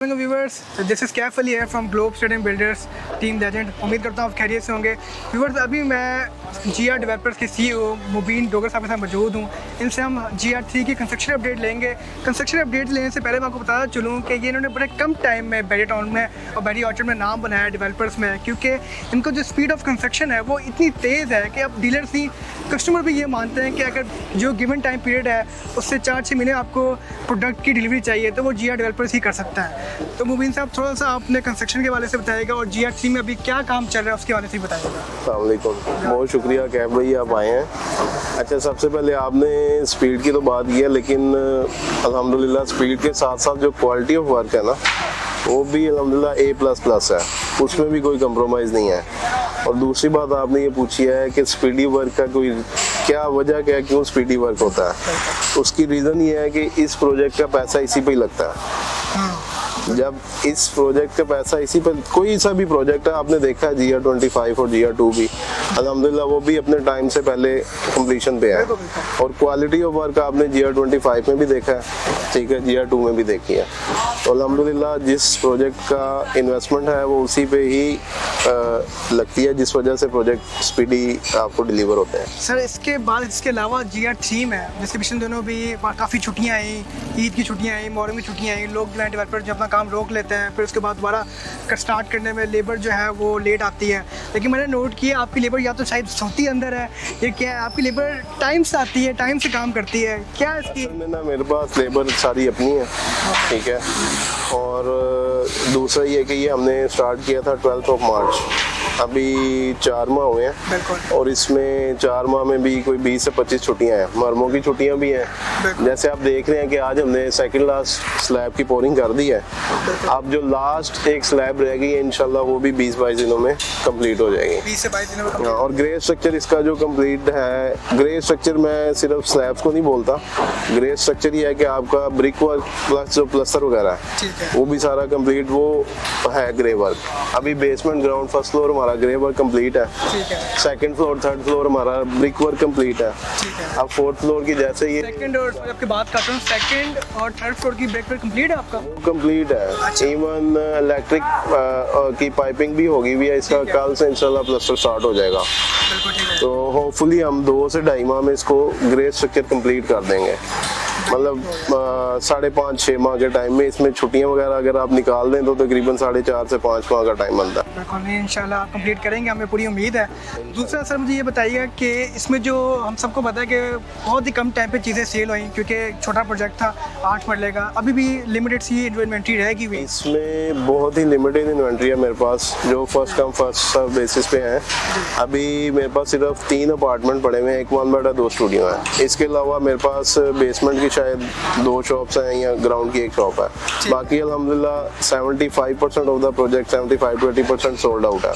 Hello viewers, this is Kaif Ali है from globe state and builders team legend. उम्मीद करता हूँ आप खैरियत से होंगे। व्यूवर्स, अभी मैं GR डेवलपर्स के CEO मुबीन डोगर साहब के साथ मौजूद हूँ। इनसे हम GR3 की कंस्ट्रक्शन अपडेट लेंगे। कंस्ट्रक्शन अपडेट लेने से पहले मैं आपको बताना चलूँ कि ये इन्होंने बड़े कम टाइम में बैरी टाउन में और बैरी ऑर्चर्ड में नाम बनाया डेवलपर्स में, क्योंकि इनको जो स्पीड ऑफ कंस्ट्रक्शन है वो इतनी तेज़ है कि अब डीलर्स ही कस्टमर भी ये मानते हैं कि अगर जो गिवन टाइम पीरियड है उससे 4-6 महीने आपको प्रोडक्ट की डिलीवरी चाहिए तो वो GR डेवलपर्स ही कर सकता है। तो मुबीन साहब, थोड़ा सा आपने कंस्ट्रक्शन के हवाले से बताइएगा और GR3 में अभी क्या काम चल रहा है उसके हवाले से बताइएगा। अस्सलाम वालेकुम, बहुत शुक्रिया कैफ भाई आप आए हैं। अच्छा, सबसे पहले आपने स्पीड की तो बात की है, लेकिन अल्हम्दुलिल्लाह स्पीड के साथ साथ जो क्वालिटी ऑफ वर्क है ना वो भी अल्हम्दुलिल्लाह A++ है, उसमें भी कोई कंप्रोमाइज़ नहीं है। और दूसरी बात आपने ये पूछी है कि स्पीडी वर्क का कोई क्या वजह, क्या क्यों स्पीडी वर्क होता है। उसकी रीज़न ये है कि इस प्रोजेक्ट का पैसा इसी पे ही लगता है। जब इस प्रोजेक्ट का पैसा इसी पर, कोई सा भी प्रोजेक्ट है आपने देखा है GR25 और GR2 भी अल्हम्दुलिल्लाह वो भी अपने टाइम से पहले कंप्लीशन पे है। और क्वालिटी ऑफ वर्क आपने GR25 में भी देखा है, ठीक है, GR2 में भी देखी है। तो अल्हम्दुलिल्लाह जिस प्रोजेक्ट का इन्वेस्टमेंट है वो उसी पे ही लगती है, जिस वजह से प्रोजेक्ट स्पीडी आपको डिलीवर होते हैं। सर, इसके बाद इसके अलावा GR3 में जैसे पिछले दिनों भी काफ़ी छुट्टियाँ आई, ईद की छुट्टियाँ आई, मोहर्रम की छुट्टियाँ आई, लोग डेवलपर जो अपना काम रोक लेते हैं, फिर उसके बाद दोबारा स्टार्ट करने में लेबर जो है वो लेट आती है। लेकिन मैंने नोट किया आपकी लेबर या तो शायद सोती अंदर है, ये क्या है, आपकी लेबर टाइम से आती है, टाइम से काम करती है, क्या इसकी? ना मेरे पास लेबर सारी अपनी है, ठीक है। और दूसरा ये कि ये हमने स्टार्ट किया था 12 मार्च, अभी 4 माह हुए हैं और इसमें 4 माह में भी कोई 20 से 25 छुट्टियां हैं, मरमों की छुट्टियां भी हैं। जैसे आप देख रहे हैं कि आज हमने सेकंड लास्ट स्लैब की पोरिंग कर दी है। अब जो लास्ट एक स्लैब रह गई है इंशाल्लाह वो भी 20-22 दिनों में कंप्लीट हो जाएगी। 20 से 22 दिनों में। और ग्रे स्ट्रक्चर इसका जो कंप्लीट है, ग्रे स्ट्रक्चर मैं सिर्फ स्लैब्स को नहीं बोलता, ग्रे स्ट्रक्चर ही है कि आपका ब्रिक वर्क प्लस जो प्लस्तर वगैरह है वो भी सारा कंप्लीट वो है ग्रे वर्क। अभी बेसमेंट, ग्राउंड, फर्स्ट फ्लोर हमारा ग्रे वर्क कंप्लीट है, सेकंड फ्लोर, थर्ड फ्लोर हमारा ब्रिक वर्क कंप्लीट है। अब फोर्थ फ्लोर की जैसे ये सेकंड और आपकी बात करता हूँ, सेकंड और थर्ड फ्लोर की ब्रिक वर्क कंप्लीट है आपका? वो कंप्लीट है। इवन इलेक्ट्रिक की पाइपिंग भी होगी भी है इसका, कल से इंशाल्लाह प्लस्टर स्टार्ट हो जाएगा। तो होपफुली हम 2 से 2.5 माह में इसको ग्रे स्ट्रक्चर कंप्लीट कर देंगे। मतलब 5.5-6 माह के टाइम में इसमें छुट्टियां वगैरह अगर आप निकाल दें तो तकरीबन 4.5 से 5 माह का टाइम बनता है। बिल्कुल, इंशाल्लाह कंप्लीट करेंगे, हमें पूरी उम्मीद है। दूसरा सर, मुझे ये बताइए कि इसमें जो हम सबको पता है कि बहुत ही कम टाइम पे चीज़ें सेल हुई, क्योंकि छोटा प्रोजेक्ट था, 8 मरले का, अभी भी लिमिटेड सी इन्वेंट्री रहेगी भी? इसमें बहुत ही लिमिटेड इन्वेंट्री है मेरे पास, जो first come first serve basis पे है। अभी मेरे पास सिर्फ 3 अपार्टमेंट पड़े हुए हैं, 1 1 बेड 2 स्टूडियो है। इसके अलावा मेरे पास बेसमेंट की शायद 2 शॉप्स हैं या ग्राउंड की 1 शॉप है। बाकी अल्हम्दुलिल्लाह 75% of the project 75 to 80% sold out है,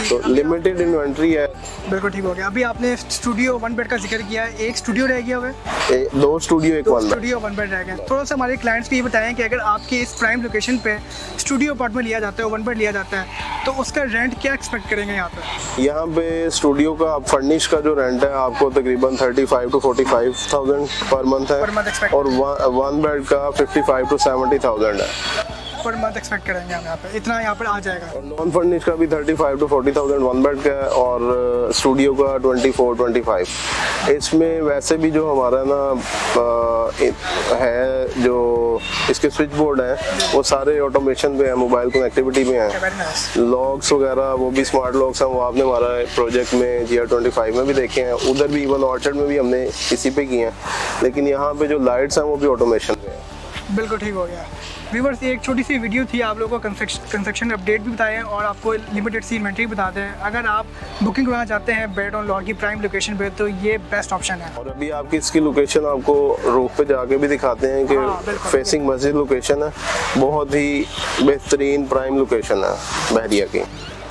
तो लिमिटेड इन्वेंट्री है। बिल्कुल ठीक हो गया। अभी आपने स्टूडियो 1 बेड का जिक्र किया है, 1 स्टूडियो रह गया हुआ है? 2 स्टूडियो 1 1 बेड। स्टूडियो 1 बेड रह गया। थोड़ा सा हमारे क्लाइंट्स को ये बताएं कि अगर आपके इस प्राइम लोकेशन पे स्टूडियो अपार्टमेंट लिया जाता है, 1 बेड लिया जाता है, तो उसका रेंट क्या एक्सपेक्ट करेंगे यहाँ पे? यहाँ पे स्टूडियो का फर्निश का जो रेंट है आपको तकरीबन 35 to 45,000 पर मंथ है, और 1 बेड का 55 to 70,000 है पर मंथ एक्सपेक्ट करेंगे हम यहाँ पे, इतना यहाँ पर आ जाएगा। और नॉन फर्निश का भी 35 to 40,000 1 बेड का है, और स्टूडियो का 24-25। इसमें वैसे भी जो हमारा ना है, जो इसके स्विच बोर्ड हैं वो सारे ऑटोमेशन पे हैं, मोबाइल कनेक्टिविटी में हैं। लॉक्स वगैरह वो भी स्मार्ट लॉक्स हैं, वो आपने हमारा प्रोजेक्ट में GR25 में भी देखे हैं, उधर भी इवन ऑर्चर्ड में भी हमने इसी पे किए हैं। लेकिन यहाँ पे जो लाइट्स हैं वो भी ऑटोमेशन पे हैं। बिल्कुल ठीक हो गया। व्यूवर्स, एक छोटी सी वीडियो थी, आप लोगों को कंस्ट्रक्शन अपडेट भी बताएं और आपको लिमिटेड सी इन्वेंट्री बता दें। अगर आप बुकिंग करना चाहते हैं बेड ऑन लॉन की प्राइम लोकेशन पे तो ये बेस्ट ऑप्शन है। और अभी आपकी इसकी लोकेशन आपको रूफ पे जाके भी दिखाते हैं कि फेसिंग मस्जिद लोकेशन है, बहुत ही बेहतरीन प्राइम लोकेशन है बहरिया की।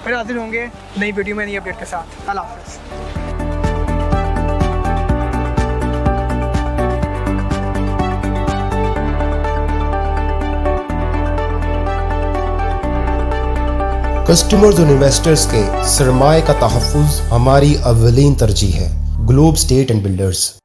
फिर हाजिर होंगे नई वीडियो में नई अपडेट के साथ। अल्लाह हाफ़िज़। कस्टमर्स और इन्वेस्टर्स के सरमाए का तहफ़्फ़ुज़ हमारी अव्वलीन तरजीह है। Globe state and builders.